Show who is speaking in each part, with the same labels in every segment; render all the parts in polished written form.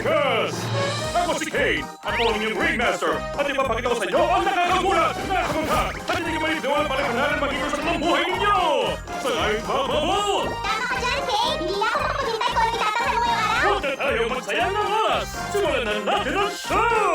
Speaker 1: Circus! Ako si Kane, ako ang inyong Ringmaster, at ipapakita ko sa inyo ang nakakagulat, nakakamangha, at hindi ka maniniwala pa rin kanalan mag-iwas sa mga buhay ninyo! Sa live Bubble!
Speaker 2: Tama ka dyan, Kate! Hindi ako mapaghintay kung ano itatakal mo yung araw!
Speaker 1: Huwag na tayo magsaya ng oras! Simulan na natin ang show!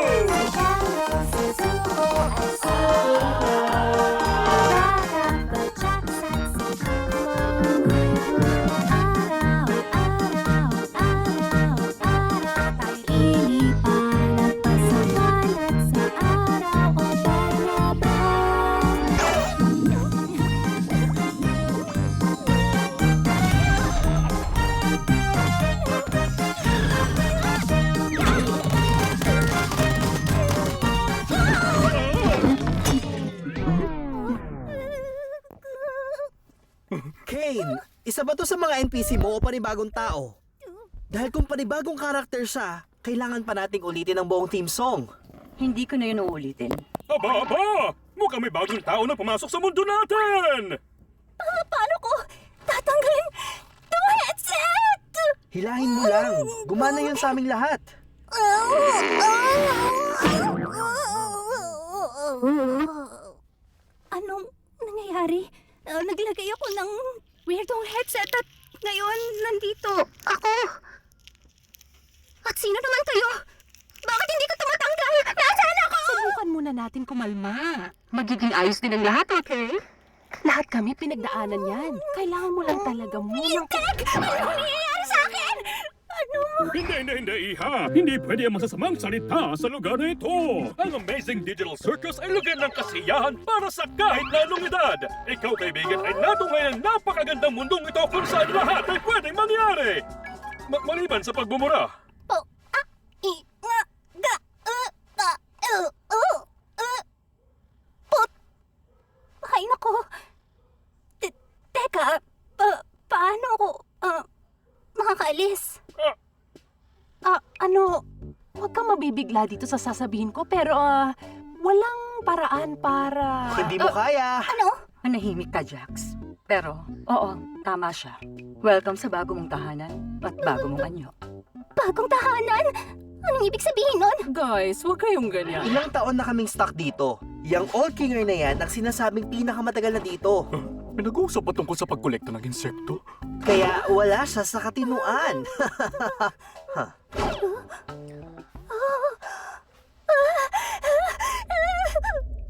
Speaker 3: Kane, isa ba to sa mga NPC mo o panibagong tao? Dahil kung panibagong karakter siya, kailangan pa nating ulitin ang buong theme song.
Speaker 4: Hindi ko na yun uulitin.
Speaker 1: Aba, aba! Mukhang may bagong tao na pumasok sa mundo natin!
Speaker 2: Paano ko tatanggalin itong headset?
Speaker 3: Hilahin mo lang. Gumana yun sa aming lahat.
Speaker 2: Anong nangyayari? Naglagay ako ng weirdong headset at ngayon nandito ako. At sino naman kayo? Bakit hindi ko tumatanggal? Nasaan ako?
Speaker 4: Subukan muna natin kumalma. Magiging ayos din ang lahat, okay? Lahat kami pinagdaanan yan. Kailangan mo lang talaga munang...
Speaker 2: Ano nangyayari sa akin? Ano?
Speaker 1: Hindi, Iha! Hindi pwede ang masasamang salita sa lugar na ito! Ang Amazing Digital Circus ay lugar ng kasiyahan para sa kahit na anong edad! Ikaw, kaibigan, ay natungay ang napakagandang mundong ito kung saan lahat ay pwedeng mangyari! Maliban sa pagbumura!
Speaker 2: Oh, Put! Ay, nako! Teka, paano ako makakaalis?
Speaker 4: Ano, huwag kang mabibigla dito sa sasabihin ko, pero walang paraan para...
Speaker 3: Hindi mo kaya.
Speaker 2: Ano?
Speaker 4: Manahimik ka, Jax. Pero, oo, tama siya. Welcome sa bago mong tahanan at bago mong anyo.
Speaker 2: Bagong tahanan? Anong ibig sabihin nun?
Speaker 4: Guys, huwag kayong ganyan.
Speaker 3: Ilang taon na kaming stuck dito. Yang Old Kinger na yan ang sinasabing pinakamatagal na dito.
Speaker 1: Pinag-uusap pa tungkol sa pagkolekta ng insekto?
Speaker 3: Kaya wala siya sa katinuan.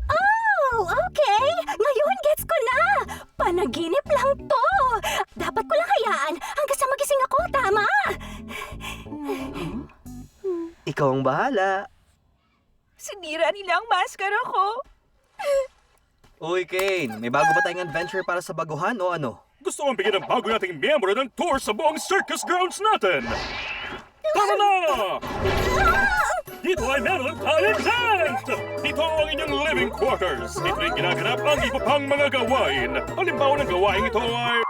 Speaker 2: Oh, okay! Ngayon gets ko na! Panaginip lang to! Dapat ko lang hayaan hanggang sa magising ako, tama?
Speaker 3: Ikaw ang bahala.
Speaker 4: Sinira nila ang maskara ko.
Speaker 3: Uy, Kane, may bago ba tayong adventure para sa baguhan o ano?
Speaker 1: Gusto kong bigyan ng bago nating miyembro ng tour sa buong circus grounds natin! Tara na! Dito ay meron tayong tent! Dito ang inyong living quarters. Dito rin ginaganap ang iba pang mga gawain. Halimbawa ng gawain ito ay...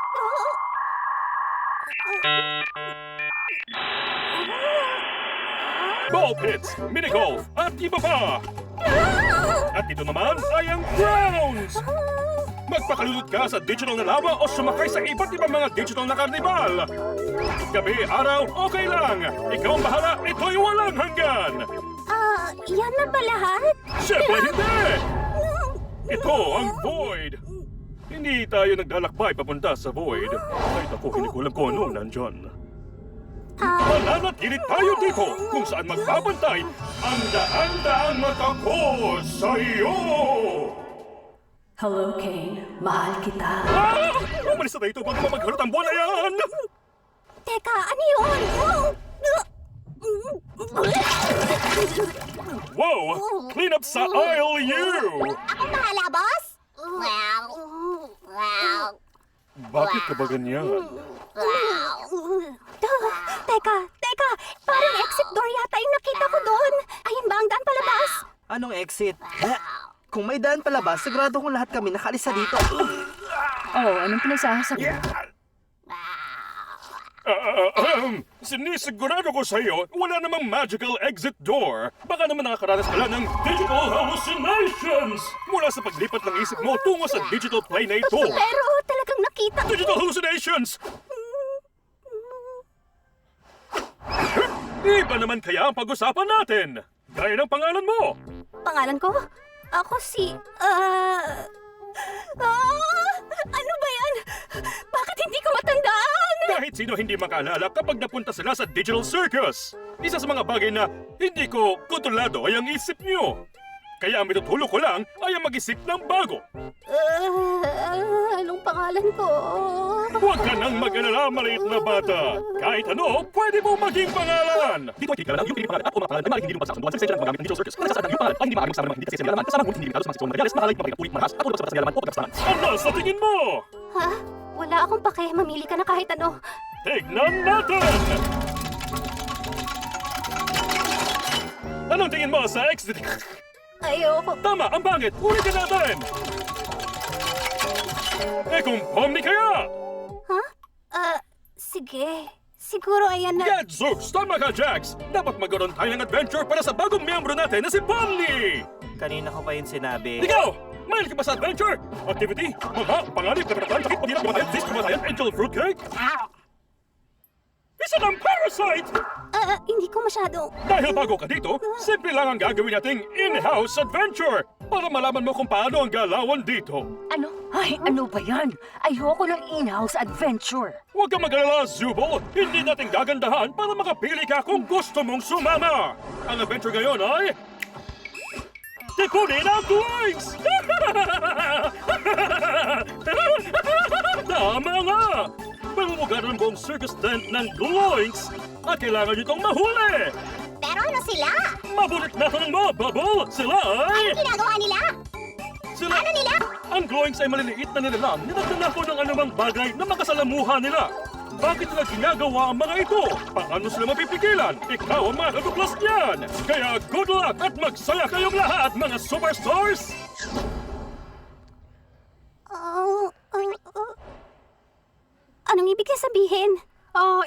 Speaker 1: ball pits, minigolf, at iba pa! At dito naman ay ang grounds! Magpakalulot ka sa digital na lava o sumakay sa iba't ibang mga digital na karnibal. Gabi, araw, okay lang. Ikaw ang bahala, ito'y walang hanggan.
Speaker 2: Yan na ba lahat?
Speaker 1: Siyempre hindi! Ito ang Void. Hindi tayo naglalakbay papunta sa Void. Kahit ako, hindi ko alam kung ano nandyan. Mananatilit tayo dito kung saan magbabantay ang daan-daang mata ko sa iyo!
Speaker 4: Hello, Kane. Mahal kita.
Speaker 1: Umalis na tayo bago mapagharot ang buwan na yan!
Speaker 2: Teka, ano yun?
Speaker 1: Wow! Clean up sa aisle, you!
Speaker 2: Akong bahala, boss?
Speaker 1: Bakit ka ba ganyan?
Speaker 2: Teka, parang exit door yata yung nakita ko doon. Ayun ba ang daan palabas?
Speaker 3: Anong exit? Kung may daan palabas, sigurado kong lahat kami nakalis sa dito.
Speaker 4: Oh, anong pinagsasabi?
Speaker 1: Sinisigurado ko sa iyo, wala namang magical exit door. Baka naman nakakaranas ka lang ng digital hallucinations mula sa paglipat ng isip mo tungo sa digital plane na ito.
Speaker 2: Pero talagang nakita ko.
Speaker 1: Digital hallucinations! Iba naman kaya ang pag-usapan natin. Gaya ng pangalan mo.
Speaker 2: Pangalan ko? Ako si... ano ba yan? Bakit hindi ko matandaan?
Speaker 1: Kahit sino hindi makaalala kapag napunta sila sa Digital Circus. Isa sa mga bagay na hindi ko kontrolado ay ang isip nyo. Kaya ang mitutulog ko lang ay ang mag-isip ng bago.
Speaker 2: Anong pangalan ko?
Speaker 1: Huwag ka nang mag-alala, maliit na bata. Kahit ano, pwede mo maging pangalan. Dito ay kikala lang yung pinili pangalan at o mga pangalan na maaaring hindi lumabas sa kasunduan sa lisensya ng magamit ng Digital Circus. Kung nagsasaad ng iyong pangalan ay hindi maaaring kasama ng mga hindi kasi nilalaman kasama ngunit hindi regalo sa mga sitwang materyales na halay mapagkat ulit marahas at ulog sa batas ng nilalaman o pagkasalan. Ano sa tingin mo?
Speaker 2: Ha? Wala akong pake. Mamili ka na kahit ano.
Speaker 1: Tignan natin! Anong tingin mo sa X?
Speaker 2: Ayoko.
Speaker 1: Tama, ang pangit. Ulitin natin! Eh kung Pomni kaya!
Speaker 2: Ha? Sige. Siguro ayan na...
Speaker 1: Gadzooks! Tama ka, Jax! Dapat magkaroon tayo ng adventure para sa bagong miyembro natin na si Pomni!
Speaker 3: Kanina ko pa yun sinabi.
Speaker 1: Ikaw! Mahilig ka ba sa adventure? Activity? Mangha? Panganib? Katatatan? Sakit? Pagirap? Kumatayan? Sis? Kumatayan? Angel fruitcake? Isa ng parasite!
Speaker 2: Hindi ko masyado...
Speaker 1: Dahil bago ka dito, simple lang ang gagawin nating in-house adventure para malaman mo kung paano ang galawan dito.
Speaker 5: Ano? Ay, ano ba yan? Ayoko ng in-house adventure.
Speaker 1: Huwag kang mag-alala, Zubol! Hindi natin gagandahan para makapili ka kung gusto mong sumama! Ang adventure ngayon ay... Tipunin ang Gloinks! Tama nga! Mamumugaran ang buong circus tent ng Gloinks at kailangan nyo itong mahuli!
Speaker 2: Pero ano sila?
Speaker 1: Mabulit na tanong mo, Bubble! Sila ay...
Speaker 2: Ginagawa nila?
Speaker 1: Sila...
Speaker 2: Ano nila?
Speaker 1: Ang Gloinks ay maliliit na nilalang na nagtanako ng anumang bagay na makasalamuha nila. Bakit nila ginagawa ang mga ito? Paano sila mapipigilan? Ikaw ang mga katuklas niyan! Kaya good luck at magsaya kayong lahat, mga superstars!
Speaker 2: Anong ibig sabihin?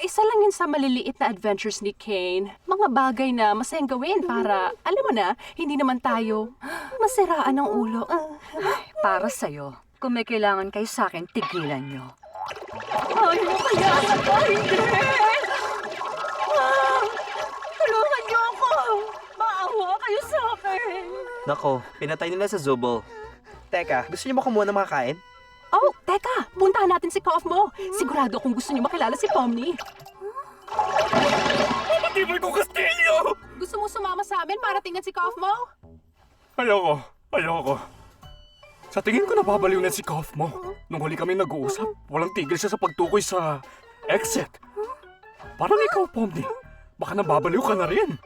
Speaker 4: Isa lang yun sa maliliit na adventures ni Kane. Mga bagay na masayang gawin para, alam mo na, hindi naman tayo masiraan ng ulo.
Speaker 5: Para sa'yo, kung may kailangan kayo sa akin, tigilan nyo.
Speaker 4: Ano kaya? Hindi! Tulungan niyo ako! Maawa kayo sa akin!
Speaker 3: Nako, pinatay nila sa Zubol. Teka, gusto niyo ba kumuha ng makakain?
Speaker 4: Oh, teka! Puntahan natin si Kof mo! Sigurado kung gusto niyo makilala si Pomni.
Speaker 1: Matibay ko kastilyo!
Speaker 4: Gusto mo sumama sa amin para tingnan si Kof mo?
Speaker 1: Ayoko. Sa tingin ko nababaliw na si Kof mo. Nung huli kami nag-uusap, walang tigil siya sa pagtukoy sa exit. Parang ikaw, Pomni. Baka nababaliw ka na rin.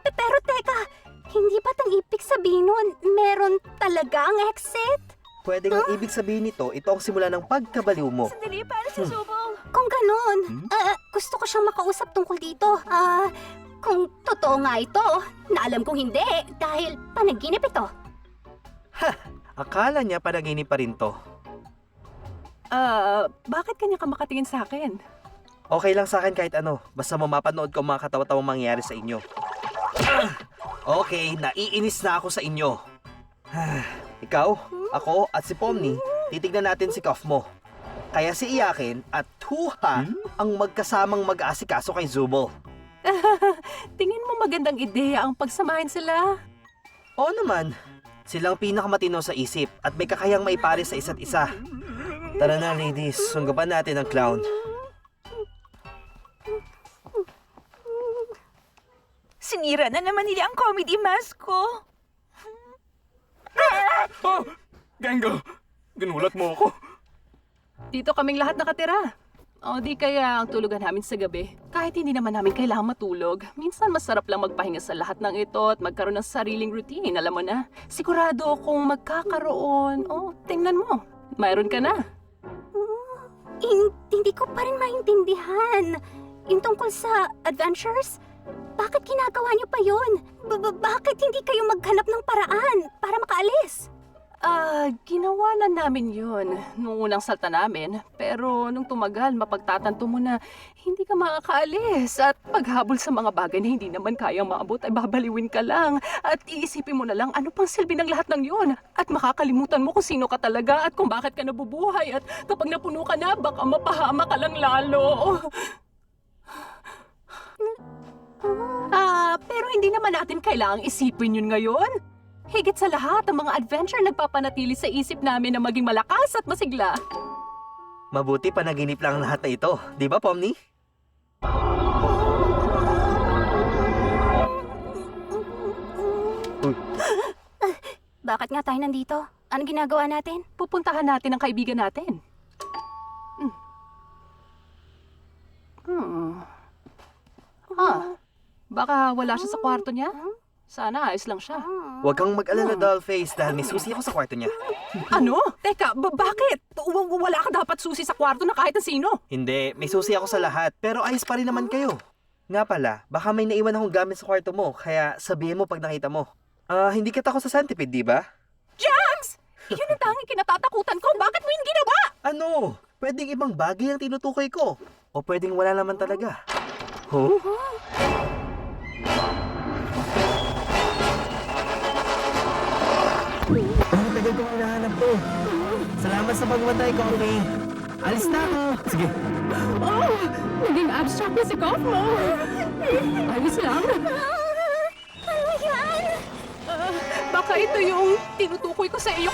Speaker 2: Pero teka, hindi ba tang ibig sabihin nun, meron talagang exit?
Speaker 3: Pwede ang ibig sabihin nito, ito ang simula ng pagkabaliw mo.
Speaker 2: Dali, para si Zubong. Kung ganun, gusto ko siyang makausap tungkol dito. Kung totoo nga ito, na alam kong hindi dahil panaginip ito.
Speaker 3: Akala niya panaginip pa rin to.
Speaker 4: Bakit kanya ka makatingin sa akin?
Speaker 3: Okay lang sa akin kahit ano, basta mamapanood ko ang mga katawa-tawang mangyayari sa inyo. Okay, naiinis na ako sa inyo. Ikaw, ako at si Pomni, titignan natin si Kof mo. Kaya si Iyakin at Tuha ang magkasamang mag-aasikaso kay Zubol.
Speaker 4: Tingin mo magandang ideya ang pagsamahin sila?
Speaker 3: Oo naman, silang pinakamatino sa isip at may kakayang maipare sa isa't isa. Tara na ladies, sunggaban natin ang clown.
Speaker 5: Sinira na naman nila ang comedy mask ko.
Speaker 1: Oh! Gengo! Ginulat mo ako.
Speaker 4: Dito kaming lahat nakatira. O di kaya ang tulugan namin sa gabi. Kahit hindi naman namin kailangan matulog, minsan masarap lang magpahinga sa lahat ng ito at magkaroon ng sariling routine, alam mo na. Sigurado kung magkakaroon, tingnan mo, mayroon ka na.
Speaker 2: Hindi ko pa rin maintindihan. Yung tungkol sa adventures, bakit ginagawa niyo pa yun? Bakit hindi kayo maghanap ng paraan para makaalis?
Speaker 4: Ginawa na namin yun nung unang salta namin. Pero nung tumagal, mapagtatanto mo na hindi ka makakaalis. At paghabol sa mga bagay na hindi naman kayang maabot ay babaliwin ka lang. At iisipin mo na lang ano pang silbi ng lahat ng yun. At makakalimutan mo kung sino ka talaga at kung bakit ka nabubuhay. At kapag napuno ka na, baka mapahama ka lang lalo. Pero hindi naman natin kailangang isipin yun ngayon. Higit sa lahat, ang mga adventure nagpapanatili sa isip namin na maging malakas at masigla.
Speaker 3: Mabuti panaginip lang ang lahat na ito. Di ba, Pomni?
Speaker 2: Bakit nga tayo nandito? Anong ginagawa natin?
Speaker 4: Pupuntahan natin ang kaibigan natin. Baka wala siya sa kwarto niya? Sana ayos lang siya.
Speaker 3: Huwag kang mag-alala, Dollface, dahil may susi ako sa kwarto niya.
Speaker 4: Ano? Teka, bakit? Wala ka dapat susi sa kwarto na kahit na sino.
Speaker 3: Hindi, may susi ako sa lahat, pero ayos pa rin naman kayo. Nga pala, baka may naiwan akong gamit sa kwarto mo, kaya sabihin mo pag nakita mo. Hindi ka takot sa centipede, di ba?
Speaker 4: Jax! Yun ang tanging kinatatakutan ko. Bakit mo yun ginawa?
Speaker 3: Ano? Pwedeng ibang bagay ang tinutukoy ko. O pwedeng wala naman talaga. Huh? Ang tagal kong hinahanap to. Salamat sa pagmatay, Coffee. Alis na ako. Sige.
Speaker 4: Naging abstract na si Kaufmo. Ayos lang.
Speaker 2: Ano yan?
Speaker 4: Baka ito yung tinutukoy ko sa iyo